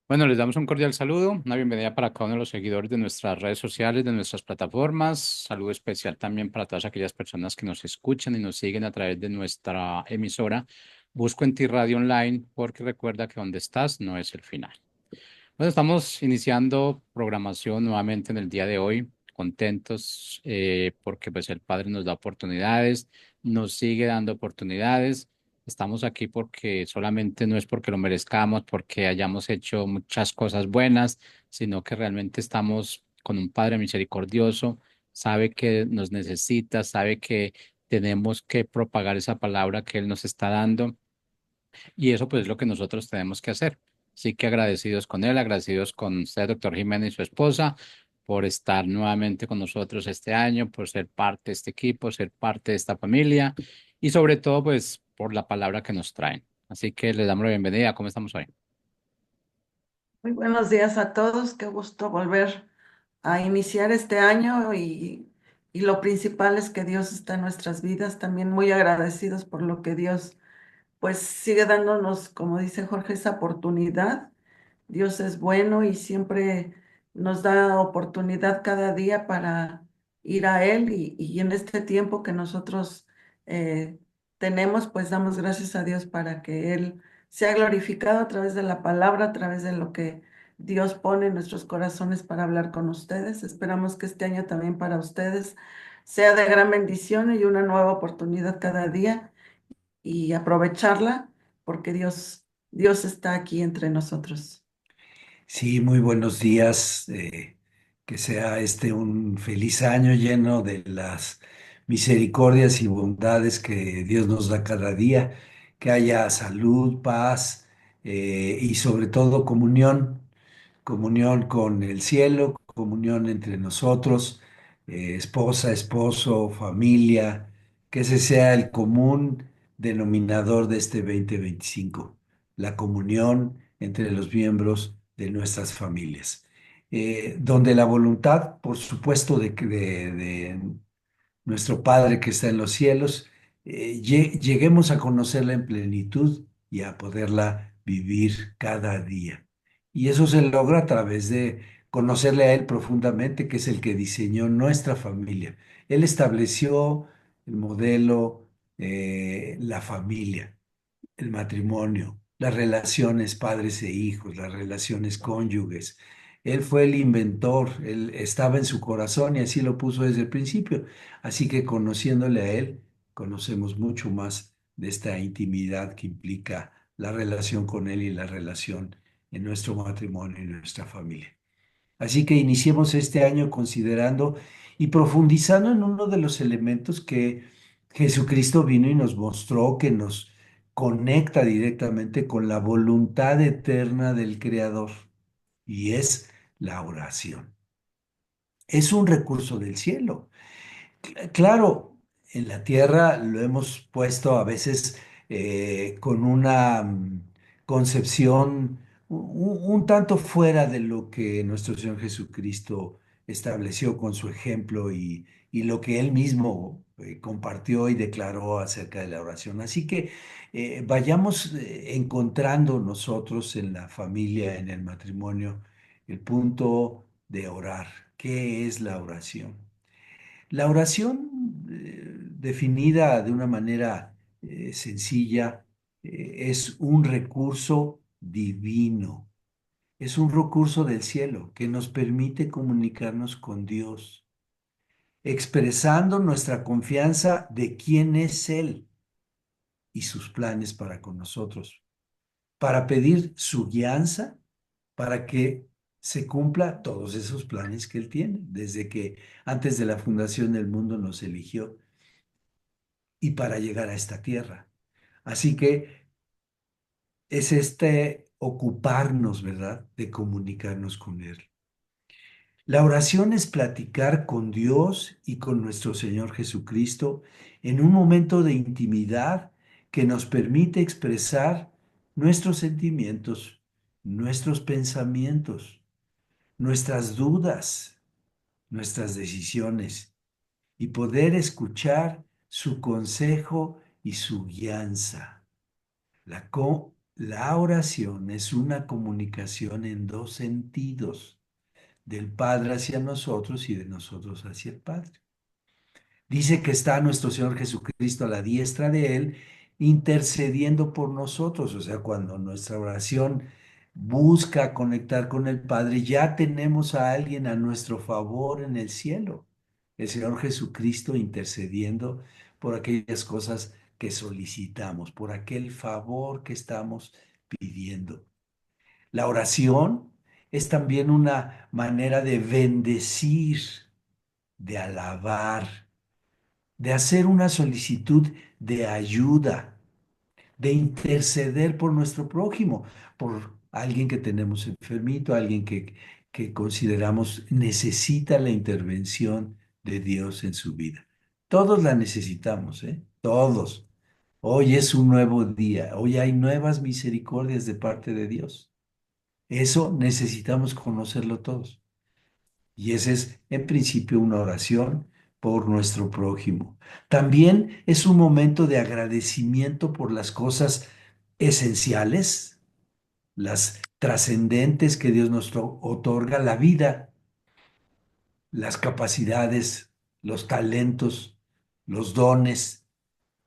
Bueno, les damos un cordial saludo, una bienvenida para cada uno de los seguidores de nuestras redes sociales, de nuestras plataformas. Saludo especial también para todas aquellas personas que nos escuchan y nos siguen a través de nuestra emisora. Busco en ti Radio Online porque recuerda que donde estás no es el final. Bueno, estamos iniciando programación nuevamente en el día de hoy, contentos porque pues el Padre nos da oportunidades, nos sigue dando oportunidades. Estamos aquí porque solamente no es porque lo merezcamos, porque hayamos hecho muchas cosas buenas, sino que realmente estamos con un Padre misericordioso, sabe que nos necesita, sabe que tenemos que propagar esa palabra que Él nos está dando y eso pues es lo que nosotros tenemos que hacer. Así que agradecidos con él, agradecidos con usted, doctor Jiménez y su esposa, por estar nuevamente con nosotros este año, por ser parte de este equipo, ser parte de esta familia y sobre todo pues por la palabra que nos traen. Así que les damos la bienvenida. ¿Cómo estamos hoy? Muy buenos días a todos, qué gusto volver a iniciar este año y lo principal es que Dios está en nuestras vidas, también muy agradecidos por lo que Dios pues sigue dándonos, como dice Jorge, esa oportunidad. Dios es bueno y siempre nos da oportunidad cada día para ir a Él y en este tiempo que nosotros eh, tenemos, pues damos gracias a Dios para que Él sea glorificado a través de la palabra, a través de lo que Dios pone en nuestros corazones para hablar con ustedes. Esperamos que este año también para ustedes sea de gran bendición y una nueva oportunidad cada día y aprovecharla porque Dios está aquí entre nosotros. Sí, muy buenos días. Que sea este un feliz año lleno de las misericordias y bondades que Dios nos da cada día. Que haya salud, paz y sobre todo comunión con el cielo, comunión entre nosotros, esposa, esposo, familia. Que ese sea el común denominador de este 2025, la comunión entre los miembros de nuestras familias. Donde la voluntad, por supuesto, de nuestro Padre que está en los cielos, lleguemos a conocerla en plenitud y a poderla vivir cada día. Y eso se logra a través de conocerle a Él profundamente, que es el que diseñó nuestra familia. Él estableció el modelo, la familia, el matrimonio, las relaciones padres e hijos, las relaciones cónyuges. Él fue el inventor, él estaba en su corazón y así lo puso desde el principio. Así que conociéndole a él, conocemos mucho más de esta intimidad que implica la relación con él y la relación en nuestro matrimonio y nuestra familia. Así que iniciemos este año considerando y profundizando en uno de los elementos que Jesucristo vino y nos mostró, que nos conecta directamente con la voluntad eterna del Creador, y es la oración. Es un recurso del cielo. Claro, en la tierra lo hemos puesto a veces con una concepción un tanto fuera de lo que nuestro Señor Jesucristo estableció con su ejemplo y lo que Él mismo compartió y declaró acerca de la oración. Así que vayamos encontrando nosotros en la familia, en el matrimonio, el punto de orar. ¿Qué es la oración? La oración, definida de una manera sencilla, es un recurso divino, es un recurso del cielo que nos permite comunicarnos con Dios, expresando nuestra confianza de quién es Él y sus planes para con nosotros, para pedir su guianza para que se cumpla todos esos planes que Él tiene, desde que antes de la fundación del mundo nos eligió y para llegar a esta tierra. Así que es este ocuparnos, ¿verdad?, de comunicarnos con Él. La oración es platicar con Dios y con nuestro Señor Jesucristo en un momento de intimidad que nos permite expresar nuestros sentimientos, nuestros pensamientos, nuestras dudas, nuestras decisiones y poder escuchar su consejo y su guianza. La oración es una comunicación en dos sentidos, del Padre hacia nosotros y de nosotros hacia el Padre. Dice que está nuestro Señor Jesucristo a la diestra de Él, intercediendo por nosotros. O sea, cuando nuestra oración busca conectar con el Padre, ya tenemos a alguien a nuestro favor en el cielo. El Señor Jesucristo intercediendo por aquellas cosas que solicitamos, por aquel favor que estamos pidiendo. La oración es también una manera de bendecir, de alabar, de hacer una solicitud de ayuda, de interceder por nuestro prójimo, por alguien que tenemos enfermito, alguien que consideramos necesita la intervención de Dios en su vida. Todos la necesitamos, ¿eh? Todos. Hoy es un nuevo día, hoy hay nuevas misericordias de parte de Dios. Eso necesitamos conocerlo todos. Y ese es, en principio, una oración por nuestro prójimo. También es un momento de agradecimiento por las cosas esenciales, las trascendentes que Dios nos otorga, la vida, las capacidades, los talentos, los dones,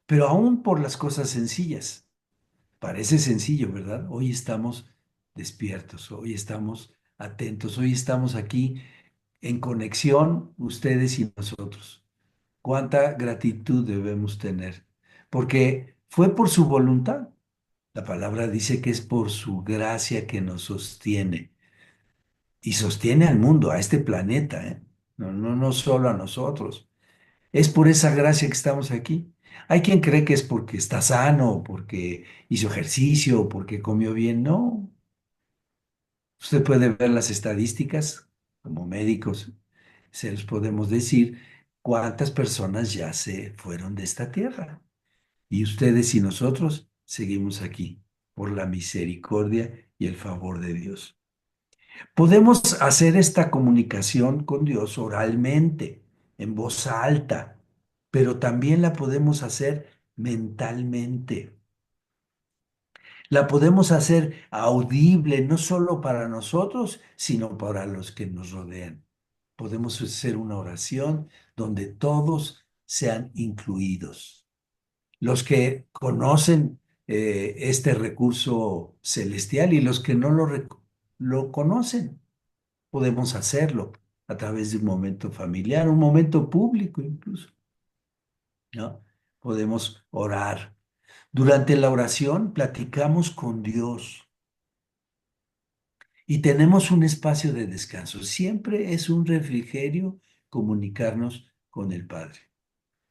pero aún por las cosas sencillas. Parece sencillo, ¿verdad? Hoy estamos despiertos, hoy estamos atentos, hoy estamos aquí en conexión ustedes y nosotros. Cuánta gratitud debemos tener, porque fue por su voluntad. La palabra dice que es por su gracia que nos sostiene y sostiene al mundo, a este planeta, ¿eh? No, no, no solo a nosotros. Es por esa gracia que estamos aquí. Hay quien cree que es porque está sano, o porque hizo ejercicio, o porque comió bien. No, usted puede ver las estadísticas como médicos, se los podemos decir cuántas personas ya se fueron de esta tierra. Y ustedes y nosotros seguimos aquí por la misericordia y el favor de Dios. Podemos hacer esta comunicación con Dios oralmente, en voz alta, pero también la podemos hacer mentalmente. La podemos hacer audible no solo para nosotros, sino para los que nos rodean. Podemos hacer una oración donde todos sean incluidos. Los que conocen este recurso celestial y los que no lo conocen, podemos hacerlo a través de un momento familiar, un momento público incluso, ¿no? Podemos orar. Durante la oración platicamos con Dios y tenemos un espacio de descanso. Siempre es un refrigerio comunicarnos con el Padre.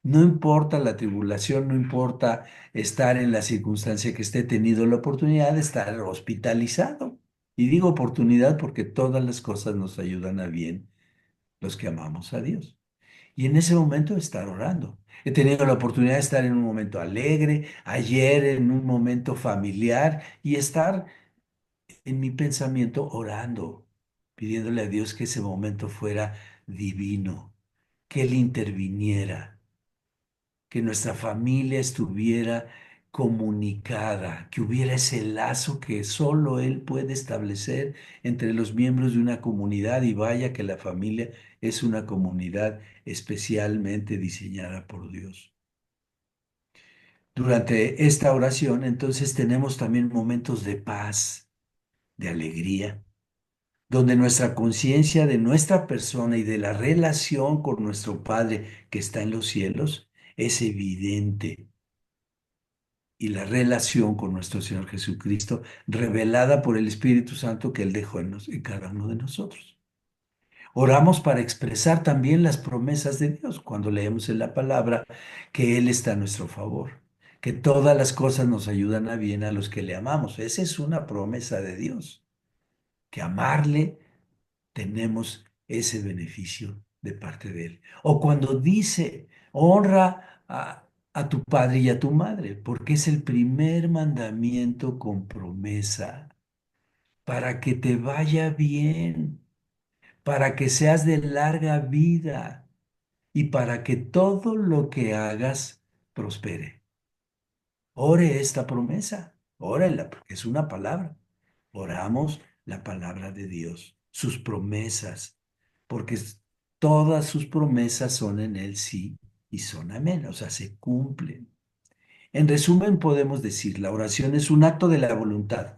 No importa la tribulación, no importa estar en la circunstancia que esté, tenido la oportunidad de estar hospitalizado. Y digo oportunidad porque todas las cosas nos ayudan a bien los que amamos a Dios. Y en ese momento estar orando. He tenido la oportunidad de estar en un momento alegre, ayer en un momento familiar y estar en mi pensamiento orando, pidiéndole a Dios que ese momento fuera divino, que Él interviniera, que nuestra familia estuviera comunicada, que hubiera ese lazo que solo Él puede establecer entre los miembros de una comunidad y vaya que la familia es una comunidad especialmente diseñada por Dios. Durante esta oración, entonces tenemos también momentos de paz, de alegría, donde nuestra conciencia de nuestra persona y de la relación con nuestro Padre que está en los cielos es evidente y la relación con nuestro Señor Jesucristo, revelada por el Espíritu Santo que Él dejó en cada uno de nosotros. Oramos para expresar también las promesas de Dios cuando leemos en la palabra que Él está a nuestro favor, que todas las cosas nos ayudan a bien a los que le amamos. Esa es una promesa de Dios, que amarle tenemos ese beneficio de parte de Él. O cuando dice, honra a tu padre y a tu madre, porque es el primer mandamiento con promesa, para que te vaya bien, para que seas de larga vida y para que todo lo que hagas prospere. Ore esta promesa. órenla, porque es una palabra. Oramos la palabra de Dios, sus promesas, porque todas sus promesas son en Él sí y son amén, o sea, se cumplen. En resumen, podemos decir, la oración es un acto de la voluntad.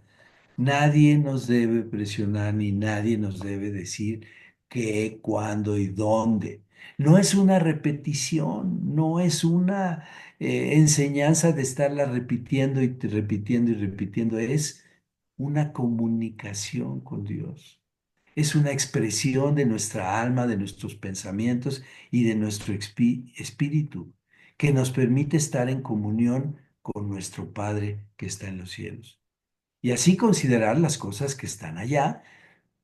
Nadie nos debe presionar ni nadie nos debe decir qué, cuándo y dónde. No es una repetición, no es una enseñanza de estarla repitiendo y repitiendo y repitiendo. Es una comunicación con Dios. Es una expresión de nuestra alma, de nuestros pensamientos y de nuestro espíritu, que nos permite estar en comunión con nuestro Padre que está en los cielos. Y así considerar las cosas que están allá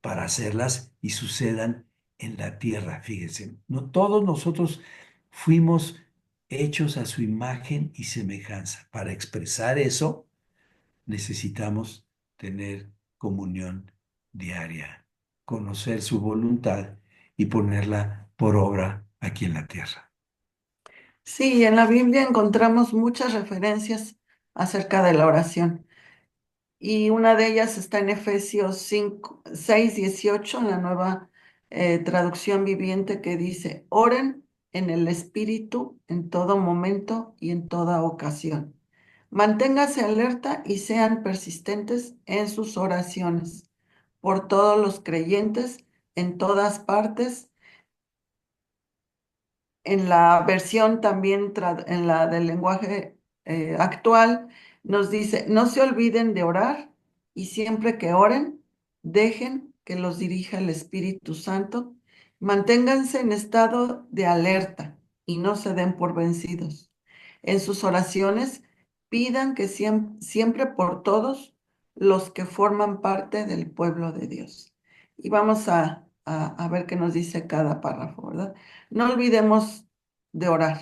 para hacerlas y sucedan en la tierra. Fíjense, no todos nosotros fuimos hechos a su imagen y semejanza. Para expresar eso, necesitamos tener comunión diaria, conocer su voluntad y ponerla por obra aquí en la tierra. Sí, en la Biblia encontramos muchas referencias acerca de la oración. Y una de ellas está en Efesios 5, 6, 18, en la nueva traducción viviente, que dice: oren en el Espíritu en todo momento y en toda ocasión. Manténgase alerta y sean persistentes en sus oraciones por todos los creyentes en todas partes. En la versión también, en la del lenguaje actual, nos dice: no se olviden de orar, y siempre que oren, dejen que los dirija el Espíritu Santo. Manténganse en estado de alerta y no se den por vencidos. En sus oraciones, pidan que siempre por todos los que forman parte del pueblo de Dios. Y vamos a ver qué nos dice cada párrafo, ¿verdad? No olvidemos de orar.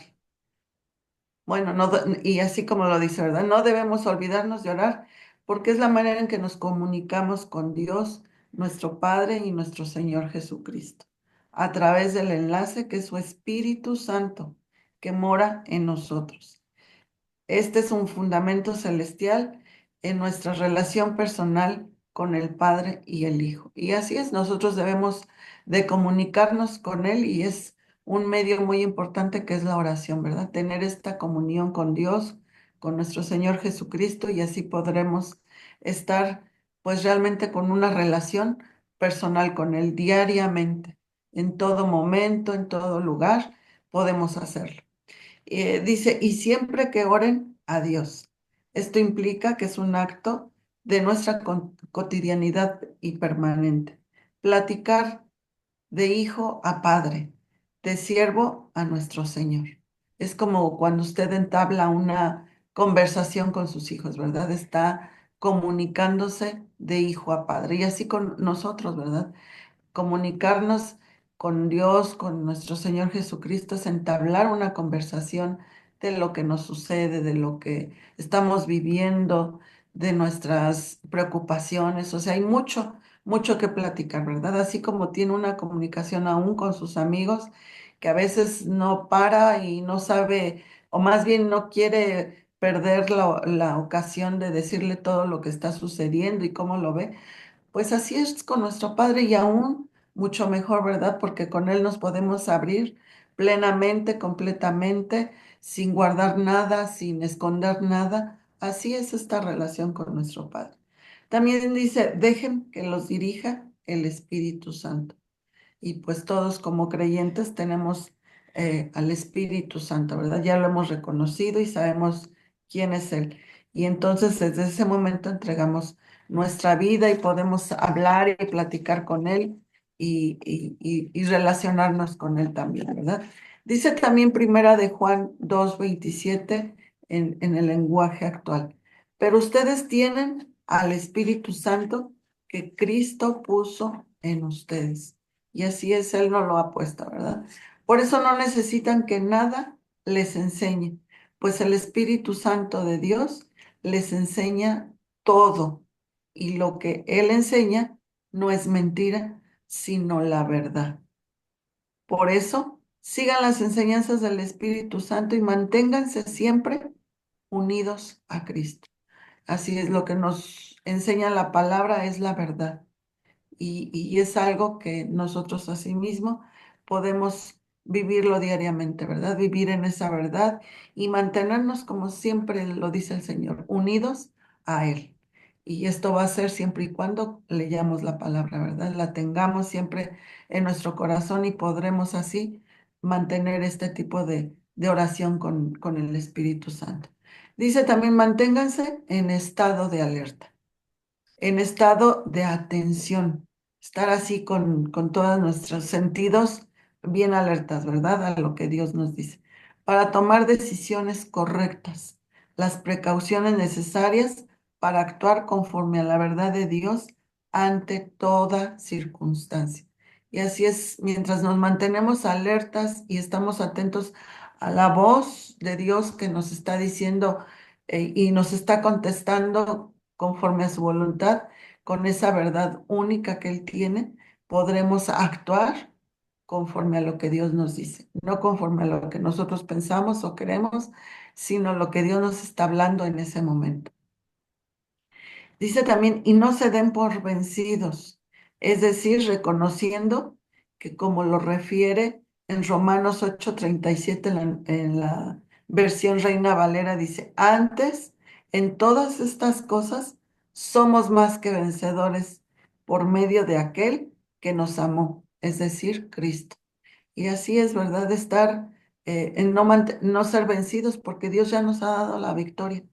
Bueno, no, y así como lo dice, ¿verdad? No debemos olvidarnos de orar, porque es la manera en que nos comunicamos con Dios, nuestro Padre y nuestro Señor Jesucristo, a través del enlace que es su Espíritu Santo, que mora en nosotros. Este es un fundamento celestial en nuestra relación personal con el Padre y el Hijo. Y así es, nosotros debemos de comunicarnos con Él, y es un medio muy importante que es la oración, ¿verdad? Tener esta comunión con Dios, con nuestro Señor Jesucristo, y así podremos estar pues realmente con una relación personal con Él diariamente, en todo momento, en todo lugar, podemos hacerlo. Dice: y siempre que oren a Dios. Esto implica que es un acto de nuestra cotidianidad y permanente. Platicar de hijo a padre, de siervo a nuestro Señor. Es como cuando usted entabla una conversación con sus hijos, ¿verdad? Está comunicándose de hijo a padre. Y así con nosotros, ¿verdad? Comunicarnos con Dios, con nuestro Señor Jesucristo, es entablar una conversación de lo que nos sucede, de lo que estamos viviendo, de nuestras preocupaciones. O sea, hay mucho, mucho que platicar, ¿verdad? Así como tiene una comunicación aún con sus amigos, que a veces no para y no sabe, o más bien no quiere perder la ocasión de decirle todo lo que está sucediendo y cómo lo ve. Pues así es con nuestro Padre, y aún mucho mejor, ¿verdad? Porque con Él nos podemos abrir plenamente, completamente, sin guardar nada, sin esconder nada. Así es esta relación con nuestro Padre. También dice: dejen que los dirija el Espíritu Santo. Y pues todos como creyentes tenemos al Espíritu Santo, ¿verdad? Ya lo hemos reconocido y sabemos quién es Él. Y entonces desde ese momento entregamos nuestra vida y podemos hablar y platicar con Él, y relacionarnos con Él también, ¿verdad? Dice también Primera de Juan 2:27 en el lenguaje actual: pero ustedes tienen al Espíritu Santo que Cristo puso en ustedes. Y así es, Él no lo ha puesto, ¿verdad? Por eso no necesitan que nada les enseñe, pues el Espíritu Santo de Dios les enseña todo. Y lo que Él enseña no es mentira, sino la verdad. Por eso, sigan las enseñanzas del Espíritu Santo y manténganse siempre unidos a Cristo. Así es, lo que nos enseña la palabra es la verdad y es algo que nosotros asimismo podemos vivirlo diariamente, ¿verdad? Vivir en esa verdad y mantenernos, como siempre lo dice el Señor, unidos a Él. Y esto va a ser siempre y cuando leamos la palabra, ¿verdad? La tengamos siempre en nuestro corazón y podremos así mantener este tipo de oración con el Espíritu Santo. Dice también, manténganse en estado de alerta, en estado de atención, estar así con todos nuestros sentidos bien alertas, ¿verdad? A lo que Dios nos dice, para tomar decisiones correctas, las precauciones necesarias para actuar conforme a la verdad de Dios ante toda circunstancia. Y así es, mientras nos mantenemos alertas y estamos atentos a la voz de Dios que nos está diciendo y nos está contestando conforme a su voluntad, con esa verdad única que Él tiene, podremos actuar conforme a lo que Dios nos dice, no conforme a lo que nosotros pensamos o queremos, sino lo que Dios nos está hablando en ese momento. Dice también, y no se den por vencidos, es decir, reconociendo que como lo refiere en Romanos 8:37 en la versión Reina Valera, dice, antes, en todas estas cosas, somos más que vencedores por medio de aquel que nos amó, es decir, Cristo. Y así es, ¿verdad? Estar en no ser vencidos porque Dios ya nos ha dado la victoria.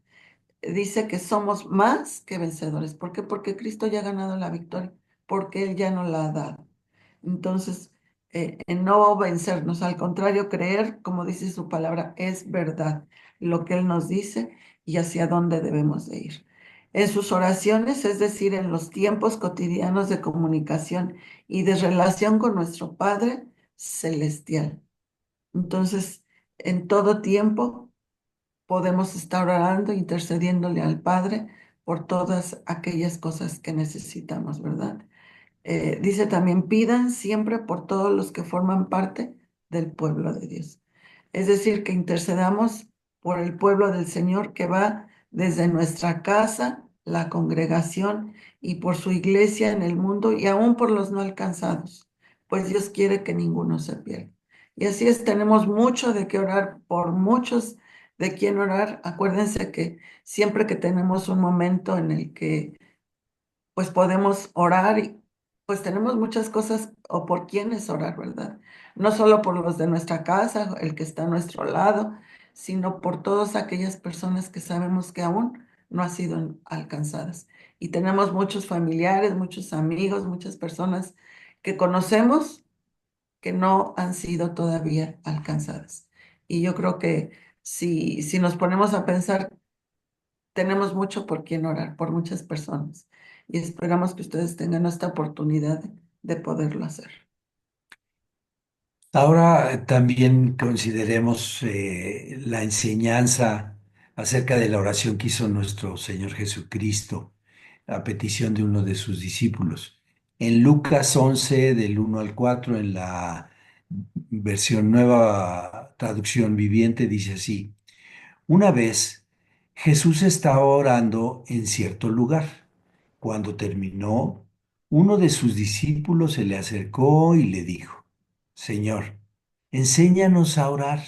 Dice que somos más que vencedores. ¿Por qué? Porque Cristo ya ha ganado la victoria, porque Él ya nos la ha dado. Entonces, en no vencernos, al contrario, creer, como dice su palabra, es verdad lo que Él nos dice y hacia dónde debemos de ir. En sus oraciones, es decir, en los tiempos cotidianos de comunicación y de relación con nuestro Padre Celestial. Entonces, en todo tiempo podemos estar orando, intercediéndole al Padre por todas aquellas cosas que necesitamos, ¿verdad? Dice también, pidan siempre por todos los que forman parte del pueblo de Dios. Es decir, que intercedamos por el pueblo del Señor que va desde nuestra casa, la congregación y por su iglesia en el mundo y aún por los no alcanzados, pues Dios quiere que ninguno se pierda. Y así es, tenemos mucho de qué orar, por muchos de quién orar. Acuérdense que siempre que tenemos un momento en el que pues podemos orar y pues tenemos muchas cosas o por quienes orar, ¿verdad? No solo por los de nuestra casa, el que está a nuestro lado, sino por todas aquellas personas que sabemos que aún no han sido alcanzadas. Y tenemos muchos familiares, muchos amigos, muchas personas que conocemos que no han sido todavía alcanzadas. Y yo creo que si nos ponemos a pensar, tenemos mucho por quien orar, por muchas personas. Y esperamos que ustedes tengan esta oportunidad de poderlo hacer. Ahora también consideremos la enseñanza acerca de la oración que hizo nuestro Señor Jesucristo a petición de uno de sus discípulos. En Lucas 11, del 1 al 4, en la versión nueva traducción viviente, dice así. Una vez Jesús estaba orando en cierto lugar. Cuando terminó, uno de sus discípulos se le acercó y le dijo, Señor, enséñanos a orar,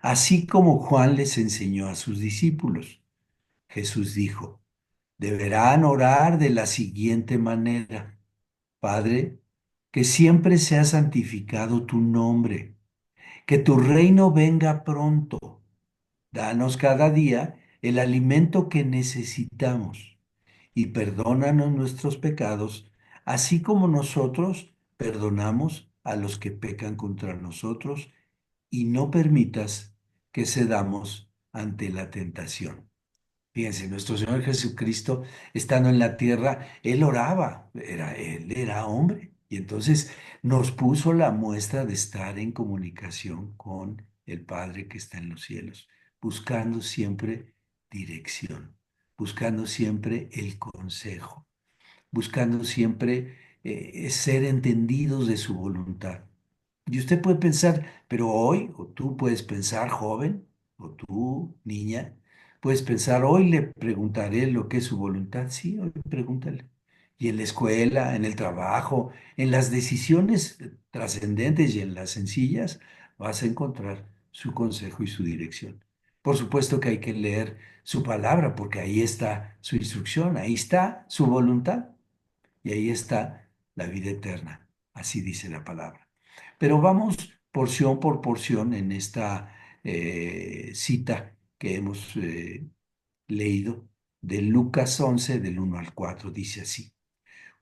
así como Juan les enseñó a sus discípulos. Jesús dijo, deberán orar de la siguiente manera. Padre, que siempre sea santificado tu nombre, que tu reino venga pronto. Danos cada día el alimento que necesitamos y perdónanos nuestros pecados, así como nosotros perdonamos a los que pecan contra nosotros, y no permitas que cedamos ante la tentación. Fíjense, nuestro Señor Jesucristo, estando en la tierra, Él oraba, Él era hombre, y entonces nos puso la muestra de estar en comunicación con el Padre que está en los cielos, buscando siempre dirección, buscando siempre el consejo, buscando siempre ser entendidos de su voluntad. Y usted puede pensar, pero hoy, o tú puedes pensar, joven, o tú, niña, Puedes pensar, hoy le preguntaré lo que es su voluntad. Sí, hoy pregúntale. Y en la escuela, en el trabajo, en las decisiones trascendentes y en las sencillas, vas a encontrar su consejo y su dirección. Por supuesto que hay que leer su palabra, porque ahí está su instrucción, ahí está su voluntad y ahí está la vida eterna. Así dice la palabra. Pero vamos porción por porción en esta cita que hemos leído de Lucas 11, del 1 al 4. Dice así.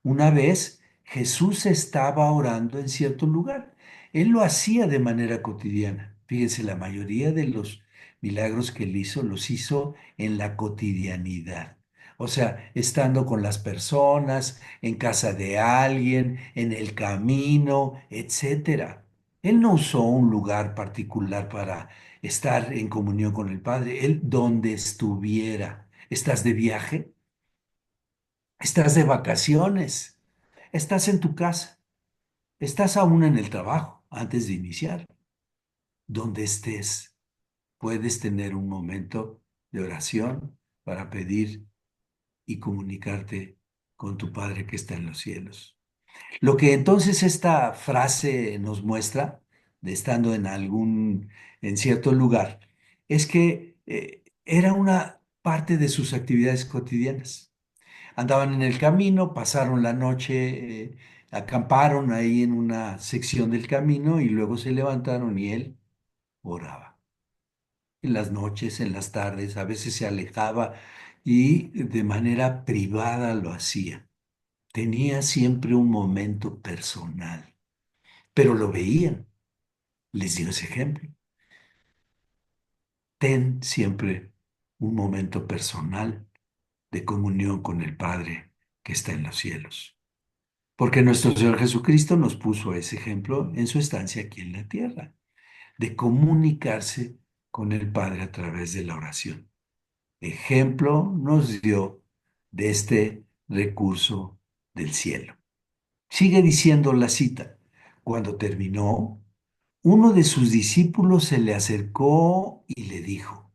Una vez Jesús estaba orando en cierto lugar. Él lo hacía de manera cotidiana. Fíjense, la mayoría de los milagros que él hizo los hizo en la cotidianidad. O sea, estando con las personas, en casa de alguien, en el camino, etcétera. Él no usó un lugar particular para estar en comunión con el Padre. Él donde estuviera. ¿Estás de viaje? ¿Estás de vacaciones? ¿Estás en tu casa? ¿Estás aún en el trabajo antes de iniciar? Donde estés, puedes tener un momento de oración para pedir y comunicarte con tu Padre que está en los cielos. Lo que entonces esta frase nos muestra, de estando en cierto lugar, es que era una parte de sus actividades cotidianas. Andaban en el camino, pasaron la noche, acamparon ahí en una sección del camino y luego se levantaron y él oraba. En las noches, en las tardes, a veces se alejaba y de manera privada lo hacía. Tenía siempre un momento personal, pero lo veían. Les dio ese ejemplo. Ten siempre un momento personal de comunión con el Padre que está en los cielos. Porque nuestro Señor Jesucristo nos puso ese ejemplo en su estancia aquí en la tierra, de comunicarse con el Padre a través de la oración. Ejemplo nos dio de este recurso del cielo. Sigue diciendo la cita. Cuando terminó, uno de sus discípulos se le acercó y le dijo,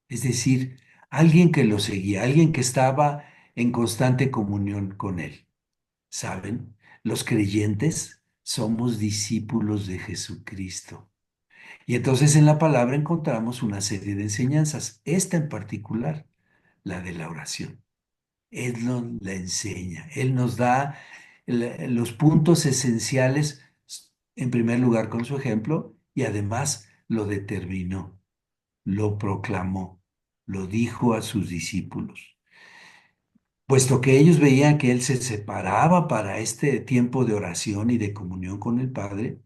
es decir, alguien que lo seguía, alguien que estaba en constante comunión con él. ¿Saben? Los creyentes somos discípulos de Jesucristo. Y entonces en la palabra encontramos una serie de enseñanzas, esta en particular, la de la oración. Él nos la enseña, Él nos da los puntos esenciales, en primer lugar con su ejemplo, y además lo determinó, lo proclamó, lo dijo a sus discípulos. Puesto que ellos veían que él se separaba para este tiempo de oración y de comunión con el Padre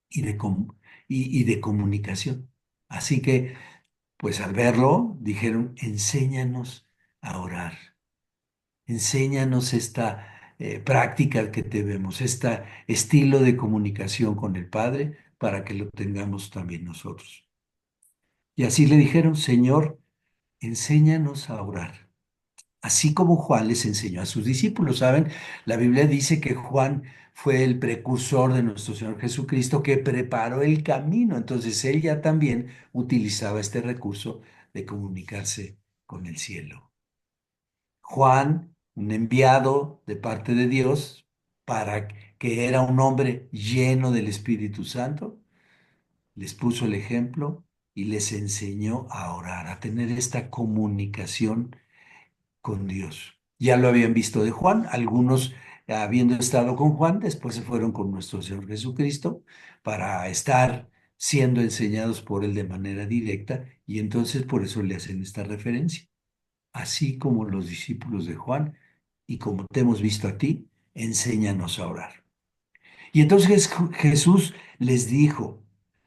y de comunicación. Así que, pues al verlo, dijeron, enséñanos a orar, enséñanos esta práctica que debemos, este estilo de comunicación con el Padre para que lo tengamos también nosotros. Y así le dijeron, Señor, enséñanos a orar. Así como Juan les enseñó a sus discípulos, ¿saben? La Biblia dice que Juan fue el precursor de nuestro Señor Jesucristo que preparó el camino. Entonces él ya también utilizaba este recurso de comunicarse con el cielo. Juan, un enviado de parte de Dios, para que era un hombre lleno del Espíritu Santo, les puso el ejemplo y les enseñó a orar, a tener esta comunicación con Dios. Ya lo habían visto de Juan, algunos habiendo estado con Juan, después se fueron con nuestro Señor Jesucristo para estar siendo enseñados por él de manera directa y entonces por eso le hacen esta referencia. Así como los discípulos de Juan y como te hemos visto a ti, enséñanos a orar. Y entonces Jesús les dijo,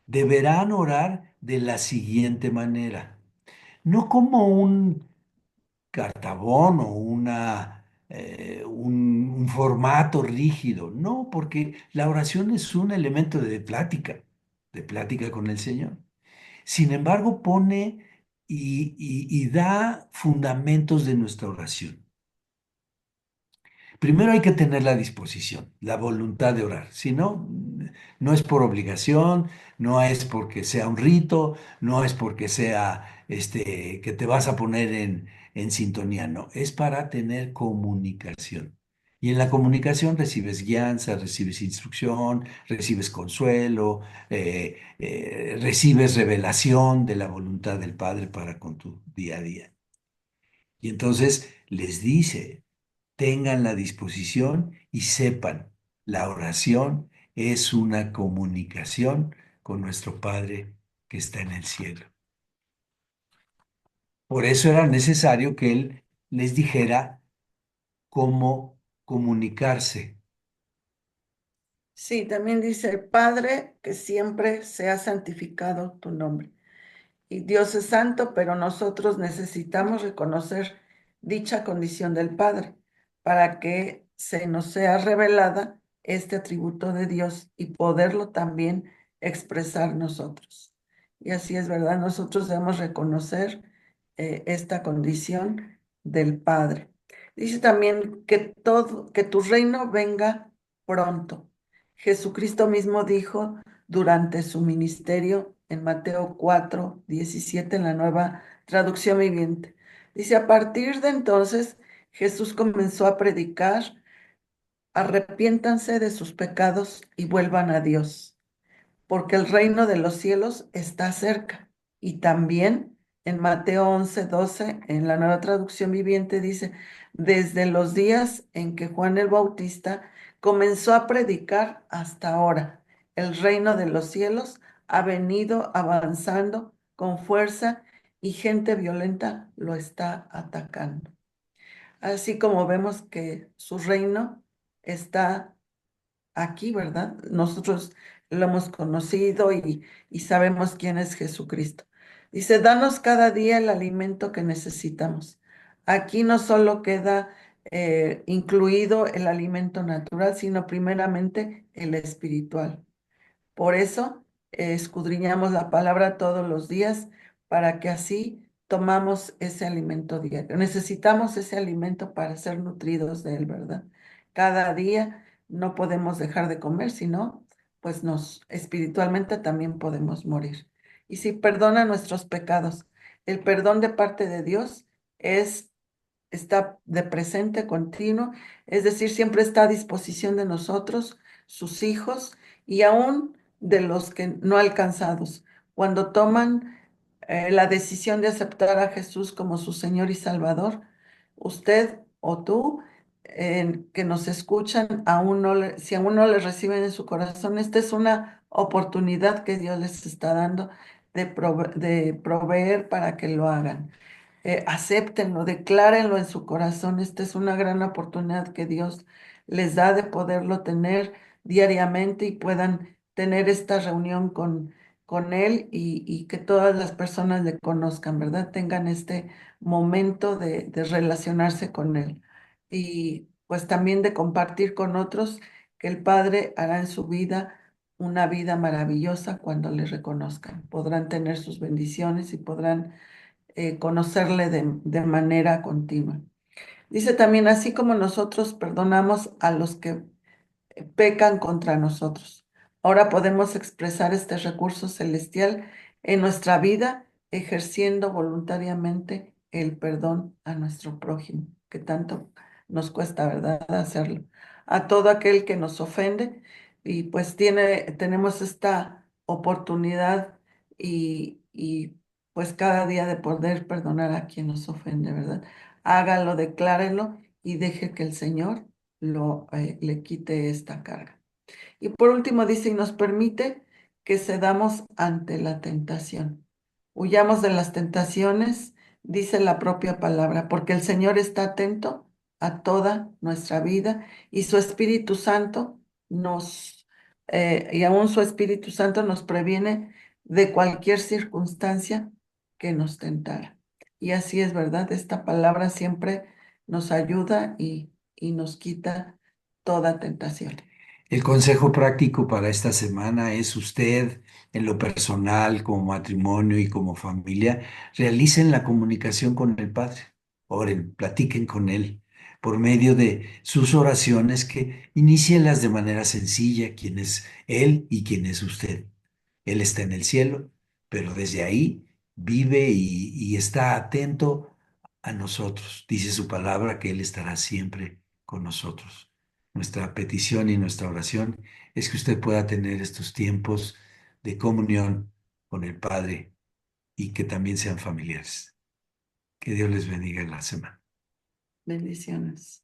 deberán orar de la siguiente manera, no como un cartabón o un formato rígido. No, porque la oración es un elemento de plática con el Señor. Sin embargo, pone y da fundamentos de nuestra oración. Primero hay que tener la disposición, la voluntad de orar. Si no, no es por obligación, no es porque sea un rito, no es porque sea que te vas a poner en sintonía, no, es para tener comunicación. Y en la comunicación recibes guianza, recibes instrucción, recibes consuelo, recibes revelación de la voluntad del Padre para con tu día a día. Y entonces les dice, tengan la disposición y sepan, la oración es una comunicación con nuestro Padre que está en el cielo. Por eso era necesario que Él les dijera cómo comunicarse. Sí, también dice, Padre, que siempre sea santificado tu nombre. Y Dios es santo, pero nosotros necesitamos reconocer dicha condición del Padre para que se nos sea revelada este atributo de Dios y poderlo también expresar nosotros. Y así es, ¿verdad? Nosotros debemos reconocer esta condición del Padre. Dice también que tu reino venga pronto. Jesucristo mismo dijo durante su ministerio en Mateo 4:17 en la nueva traducción viviente. Dice, a partir de entonces Jesús comenzó a predicar, arrepiéntanse de sus pecados y vuelvan a Dios porque el reino de los cielos está cerca. Y también en Mateo 11:12, en la nueva traducción viviente, dice, desde los días en que Juan el Bautista comenzó a predicar hasta ahora, el reino de los cielos ha venido avanzando con fuerza y gente violenta lo está atacando. Así como vemos que su reino está aquí, ¿verdad? Nosotros lo hemos conocido y sabemos quién es Jesucristo. Dice, danos cada día el alimento que necesitamos. Aquí no solo queda incluido el alimento natural, sino primeramente el espiritual. Por eso escudriñamos la palabra todos los días para que así tomamos ese alimento diario. Necesitamos ese alimento para ser nutridos de él, ¿verdad? Cada día no podemos dejar de comer, sino pues nos espiritualmente también podemos morir. Y si perdona nuestros pecados, el perdón de parte de Dios es está de presente continuo, es decir, siempre está a disposición de nosotros, sus hijos, y aún de los que no alcanzados. Cuando toman la decisión de aceptar a Jesús como su Señor y Salvador, usted o tú, que nos escuchan, si aún no le reciben en su corazón, esta es una oportunidad que Dios les está dando de proveer para que lo hagan. Acéptenlo, declárenlo en su corazón. Esta es una gran oportunidad que Dios les da de poderlo tener diariamente y puedan tener esta reunión con Él y que todas las personas le conozcan, ¿verdad? Tengan este momento de relacionarse con Él y pues también de compartir con otros que el Padre hará en su vida una vida maravillosa cuando le reconozcan. Podrán tener sus bendiciones y podrán conocerle de manera continua. Dice también, así como nosotros perdonamos a los que pecan contra nosotros. Ahora podemos expresar este recurso celestial en nuestra vida, ejerciendo voluntariamente el perdón a nuestro prójimo, que tanto nos cuesta, ¿verdad?, hacerlo. A todo aquel que nos ofende, y pues tenemos esta oportunidad y pues cada día de poder perdonar a quien nos ofende, ¿verdad? Hágalo, declárelo y deje que el Señor le quite esta carga. Y por último dice, y nos permite que cedamos ante la tentación. Huyamos de las tentaciones, dice la propia palabra, porque el Señor está atento a toda nuestra vida y su Espíritu Santo y aún su Espíritu Santo nos previene de cualquier circunstancia que nos tentara. Y así es, ¿verdad? Esta palabra siempre nos ayuda y nos quita toda tentación. El consejo práctico para esta semana es usted, en lo personal, como matrimonio y como familia, realicen la comunicación con el Padre. Oren, platiquen con Él. por medio de sus oraciones, que inícielas de manera sencilla, quién es Él y quién es usted. Él está en el cielo, pero desde ahí vive y está atento a nosotros. Dice su palabra que Él estará siempre con nosotros. Nuestra petición y nuestra oración es que usted pueda tener estos tiempos de comunión con el Padre y que también sean familiares. Que Dios les bendiga en la semana. Bendiciones.